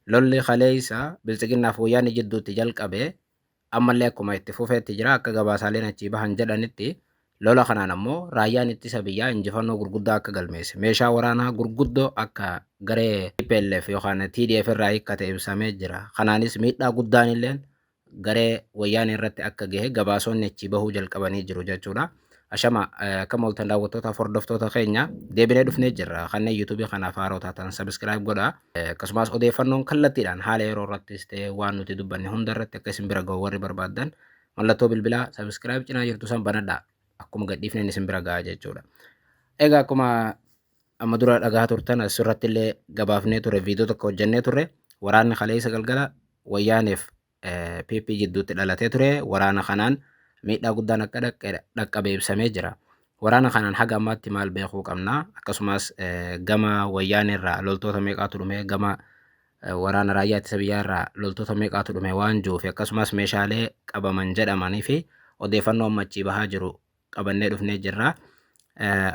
lolli kaleessa bilisiginnaaf wayyaanee jidduutti jalqabe ammallee akkuma itti fufeetti jira akka gabaasaaleen achii bahan jedhanitti lola kanaan ammoo raayyaan ittisa biyyaa injifannoo gurguddaa akka galmeesse meeshaa waraanaa gurguddoo akka garee TPLF yookaan TDF irraa hiikkate ibsamee jira. Kanaanis miidhaa guddaan illeen garee wayyaanee irratti akka gahe gabaasonni achii bahuu jalqabanii jiru jechuudha. Ashama akka mooltan daawwattoota hordoftoota keenya deebinee dhufnee jirra. Kanneen YouTube kanaaf haaroo taatan subscribe godhaa. Akkasumas odeeffannoon kallattiidhaan haala yeroo irrattis ta'ee waan nuti dubbanne hunda irratti akka isin bira gahu warri barbaadan mallattoo bilbilaa subscribe cinaa jirtu san banadhaa. Akkuma gadhiifneen isin bira gahaa jechuudha. Egaa akkuma amma dura dhagaa turtan asirratti illee gabaafnee ture viidiyoo tokko hojjennee turre waraanni kaleessa galgala wayyaaneef PP jidduutti dhalatee ture waraana kanaan miidhaa guddaan akka dhaqqabe ibsamee jira. Waraana kanaan haga ammaatti maal beekuu qabna akkasumas gama wayyaaneerraa loltoota meeqaatu dhume gama waraana raayyaa ittisa biyyaarraa loltoota meeqaatu dhume waan jiruuf akkasumas meeshaalee qabaman jedhamanii fi odeeffannoo amma achii bahaa jiru qabannee dhufnee jirra.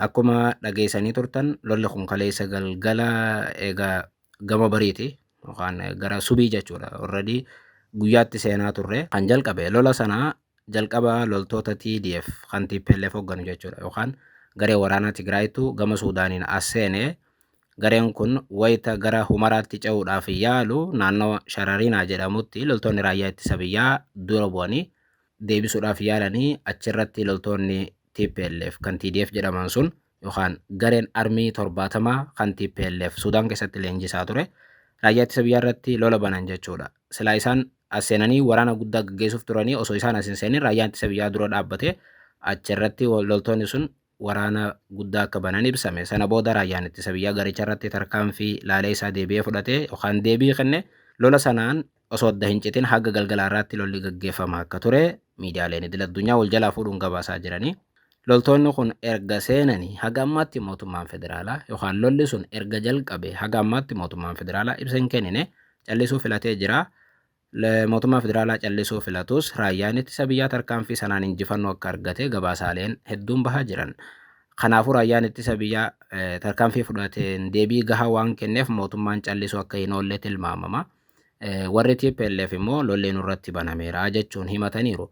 Akkuma dhageessanii turtan lolli kun kaleessa galgala egaa gama bariiti yookaan gara subii jechuudha. Already guyyaatti seenaa turre kan jalqabe lola sanaa jalqaba loltoota TDF kan TPLF hoogganu jechuudha yookaan garee waraanaa Tigraayitu gama Suudaaniin as seene gareen kun wayita gara Humaraatti ce'uudhaaf yaalu naannoo Sharariinaa jedhamutti loltoonni raayyaa ittisa biyyaa dura bu'anii deebisuudhaaf yaalanii achirratti loltoonni TPLF kan TDF jedhaman sun yookaan gareen armii 70 kan TPLF Suudaan keessatti leenjisaa ture raayyaa ittisa biyyaa irratti lola banan jechuudha. Silaa isaan as seenanii waraana guddaa gaggeessuuf turanii osoo isaan as hin seenin raayyaan ittisa biyyaa dura dhaabbate achirratti loltoonni sun waraana guddaa akka banan ibsame. Sana booda raayyaan ittisa biyyaa garicha irratti tarkaanfii laalee isaa deebi'ee fudhate yookaan deebii kenne lola sanaan osoo adda hin citin haga galgalaa irratti lolli gaggeeffama akka ture miidiyaaleen idil addunyaa wal jalaa fuudhuun gabaasaa jiranii. Loltoonni kun erga seenanii haga ammaatti mootummaan federaalaa yookaan lolli sun erga jalqabe haga ammaatti mootummaan federaalaa ibsa hin kennine callisuu filatee jira. Mootummaan federaalaa callisuu filatus raayyaan ittisa biyyaa tarkaanfii sanaan injifannoo akka argate gabaasaaleen hedduun bahaa jiran. Kanaafuu raayyaan ittisa biyyaa tarkaanfii fudhateen deebii gahaa waan kenneef mootummaan callisuu akka hin oolle tilmaamama. Warri TPLF immoo lolli nurratti banameera jechuun himataniiru.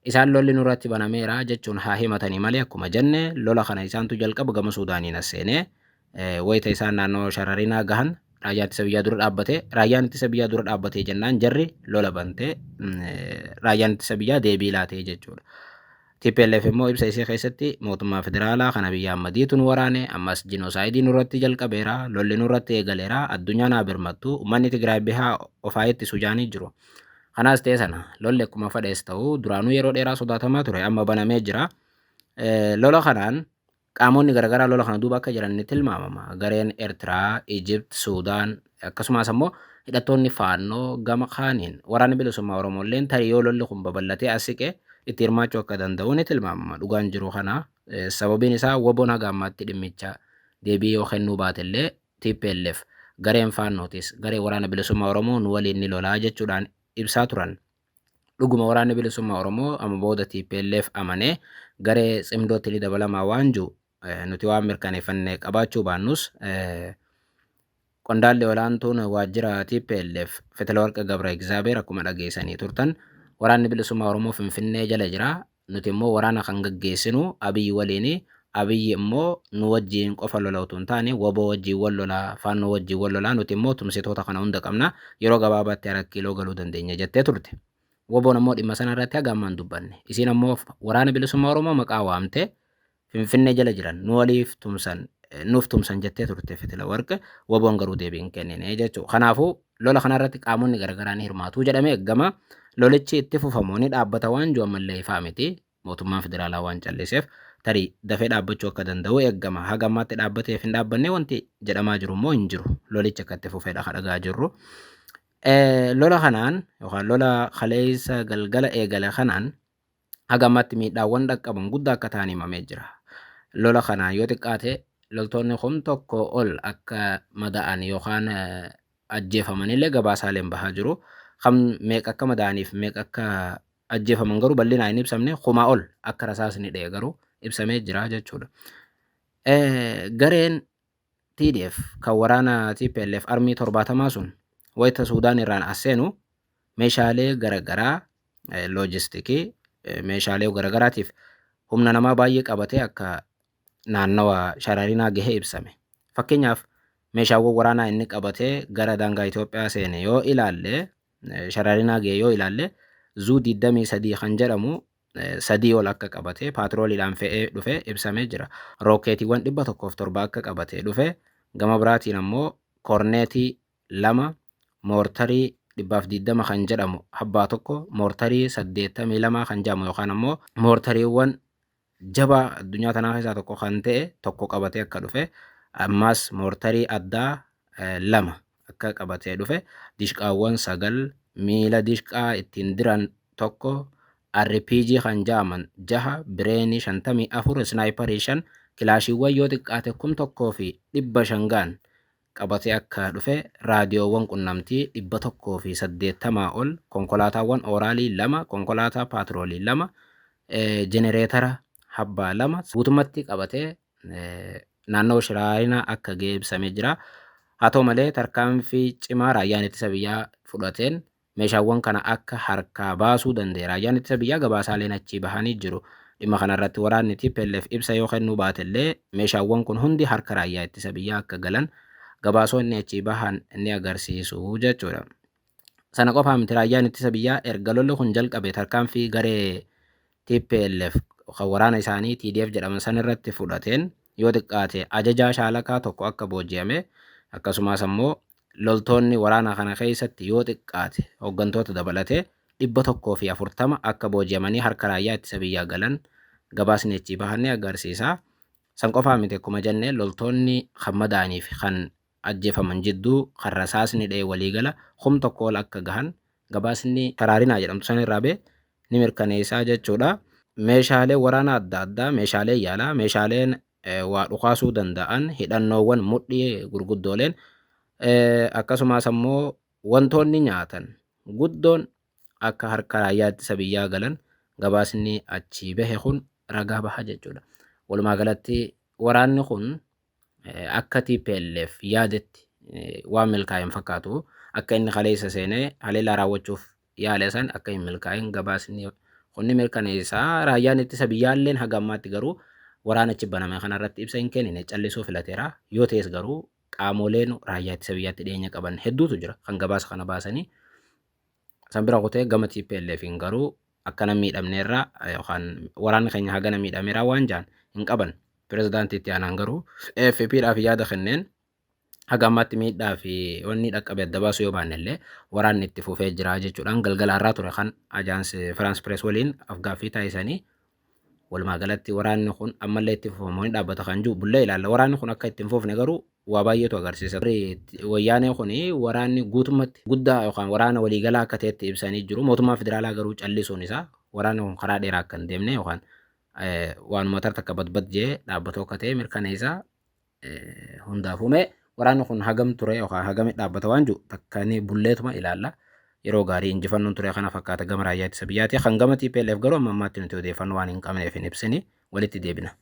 Isaan lolli nurratti banameera jechuun haa himatanii malee akkuma jenne lola kana isaantu jalqaba gama Suudaaniin as seenee wayita isaan naannoo Sharariinaa gahan raayyaan ittisa biyyaa dura dhaabbate raayyaan ittisa biyyaa dura dhaabbatee jennaan jarri lola bantee raayyaan ittisa biyyaa deebii laatee jechuudha. TPLF immoo ibsa isee keessatti mootummaa federaalaa kana biyya ammadiitu nu waraane ammas jinoosaayidii nurratti jalqabeera lolli nurratti eegaleera addunyaa naa birmattu uummanni Tigraay bihaa ofaa itti sujaanii jiru. Kanaas ta'e sana lolli akkuma fedhes ta'u duraanuu yeroo dheeraa sodaatamaa ture amma banamee jira. Lola kanaan qaamonni garaagaraa lola kana duuba akka jiran ni tilmaamama. Gareen Eertiraa, Ijipt, Suudaan akkasumas ammoo hidhattoonni faannoo gama kaaniin waraanni bilisummaa Oromoo illeen tarii yoo lolli kun babal'atee as siqe itti hirmaachuu akka danda'u ni tilmaamama. Dhugaan jiru kana sababiin isaa WBOn haga ammaatti dhimmicha deebii yoo kennuu baatellee TPLF gareen faannootis garee waraana bilisummaa Oromoo nu waliin ni lolaa jechuudhaan ibsaa turan. Dhuguma waraanni bilisummaa Oromoo amma booda TPLF amanee garee cimdootti ni dabalamaa waan jiru nuti waan mirkaneeffanne qabaachuu baannus qondaalli olaantuun waajjira TPLF Fetelawarq Gabra Egzaabeer akkuma dhageessanii turtan waraanni bilisummaa Oromoo Finfinnee jala jira nuti immoo waraana kan gaggeessinu Abiyyi waliini Abiyyi immoo nu wajjiin qofa lola utuu hin taane WBO wajjiin wal lolaa faannoo wajjiin wal lolaa nuti immoo tumsitoota kana hunda qabna yeroo gabaabaatti 4 kiiloo galuu dandeenya jettee turte. WBOn ammoo dhimma sana irratti haga ammaan dubbanne isiin ammoo waraana bilisummaa Oromoo maqaa waamte Finfinnee jala jiran nu waliif tumsan nuuf tumsan jettee turte Fetelawarq WBOn garuu deebii hin kennine jechuudha. Kanaafuu lola kana irratti qaamonni garaagaraa ni hirmaatu jedhamee eegama. Lolichi itti fufamu ni dhaabbata waan jiru ammallee ifaa miti mootummaan federaalaa waan calliseef tarii dafee dhaabbachuu akka danda'u eegama. Haga ammaatti dhaabbateef hin dhaabbanne wanti jedhamaa jiru immoo hin jiru. Lolichi akka itti fufeedha kan dhagaa jirru. Lola kanaan yookaan lola kaleessa galgala eegale kanaan haga ammaatti miidhaawwan dhaqqaban guddaa akka ta'an himamee jira. Lola kanaan yoo xiqqaate loltoonni kun tokko ol akka madaa'an yookaan ajjeefamanillee gabaasaaleen bahaa jiru. Kan meeqa akka madaa'aniif meeqa akka ajjeefaman garuu bal'inaan hin ibsamne kumaa ol akka rasaasni dha'e garuu ibsamee jira jechuudha. Gareen TDF kan waraana TPLF armii 70 sun wayita Suudaan irraan as seenu meeshaalee garagaraa loojistikii meeshaalee garagaraatiif humna namaa baay'ee qabatee akka naannawa Shararinaa gahee ibsame. Fakkeenyaaf meeshaawwan waraanaa inni qabatee gara daangaa Itoophiyaa seene yoo ilaalle Shararinaa gahee yoo ilaalle Zuu 23 kan jedhamu sadii ol akka qabatee paatrooliidhaan fe'ee dhufe ibsamee jira. Rookeetiiwwan 107 akka qabatee dhufe gama biraatiin ammoo korneetii 2 moortarii 120 kan jedhamu habbaa tokko moortarii 82 kan jedhamu yookaan ammoo moortariiwwan jabaa addunyaa tanaa keessaa tokko kan ta'e tokko qabatee akka dhufe ammas moortarii addaa 2 akka qabatee dhufe dishqaawwan 9 miila dishqaa ittiin diran tokko RPG kan jedhaman 6 bireenii 54 snaayiparii 5 kilaashiiwwan yoo xiqqaate 1,500 gaan qabatee akka dhufe raadiyoowwan qunnamtii 180 ol konkolaataawwan ooraalii 2 konkolaataa paatroolii 2 jenereetara habbaa 2 guutumatti qabatee naannoo Shararinaa akka ga'e ibsamee jira. Haa ta'u malee tarkaanfii cimaa raayyaan ittisa biyyaa fudhateen meeshaawwan kana akka harkaa baasuu danda'e. Raayyaan ittisa biyyaa gabaasaaleen achii bahanii jiru. Dhimma kanarratti waraanni TPLF ibsa yoo kennuu baatellee meeshaawwan kun hundi harka raayyaa ittisa biyyaa akka galan gabaasonni achii bahan ni agarsiisu jechuudha. Sana qofaa miti raayyaan ittisa biyyaa erga lolli kun jalqabe tarkaanfii garee TPLF kan waraana isaanii TDF jedhaman san irratti fudhateen yoo xiqqaate ajajaa shaalakaa tokko akka booji'ame akkasumas ammoo loltoonni waraana kana keessatti yoo xiqqaate hooggantoota dabalatee 140 akka booji'amanii harka raayyaa ittisa biyyaa galan gabaasni achii bahan ni agarsiisa. San qofaa miti akkuma jennee loltoonni kan madaa'anii fi kan ajjeefaman jidduu kan rasaasni dha'e waliigala 1,000 ol akka gahan gabaasni Shararinaa jedhamtu san irraa ba'e ni mirkaneessaa jechuudha. Meeshaalee waraanaa adda addaa, meeshaalee yaalaa, meeshaaleen waa dhukaasuu danda'an, hidhannoowwan mudhii gurguddooleen akkasumas ammoo wantoonni nyaatan guddoon akka harka raayyaa ittisa biyyaa galan gabaasni achii bahe kun ragaa baha jechuudha. Walumaa galatti waraanni kun akka TPLF yaadetti waan milkaa'in fakkaatu akka inni kaleessa seenee haleellaa raawwachuuf yaale san akka hin milkaa'in gabaasni kun mirkaneessaa. Raayyaan ittisa biyyaalleen haga ammaatti garuu waraanichi baname kanarratti ibsa hin kennine callisuu filateera. Yoo ta'es garuu qaamoleen raayyaa ittisa biyyaatti dhiyeenya qaban hedduutu jira kan gabaasa kana baasanii. San bira kutee gama TPLFin garuu akkana miidhamneerra yookaan waraanni keenya hagana miidhameera waan jaan hin qaban. Pirezidaantii itti aanaan garuu AFPdhaaf yaada kenneen haga ammaatti miidhaa fi wanni dhaqqabe adda baasuu yoo baannellee waraanni itti fufee jira jechuudhaan galgala irraa ture kan ajaansi France Press waliin afgaaffii taasisanii walumaa galatti waraanni kun ammallee itti fufamuun dhaabbata kan jiru bullee ilaalla. Waraanni kun akka itti hin fufne garuu waa baay'eetu agarsiisa. Wayyaanee kun waraanni guutummaatti guddaa yookaan waraana waliigalaa akka ta'etti ibsanii jiru. Mootummaa federaalaa garuu callisuun isaa waraanni kun karaa dheeraa akka hin deemne yookaan waanuma takka badbad jee dhaabbata akka ta'e mirkaneessaa hundaafume waraanni kun hagam ture yookaan hagami dhaabbata waan jiru takka ni bulleetuma ilaalla. Yeroo gaarii injifannoon ture kana fakkaata gama raayyaa ittisa biyyaati. Kan gama TPLF garuu amma ammaatti nuti odeeffannoo waan hin qabneef hin ibsini walitti deebina.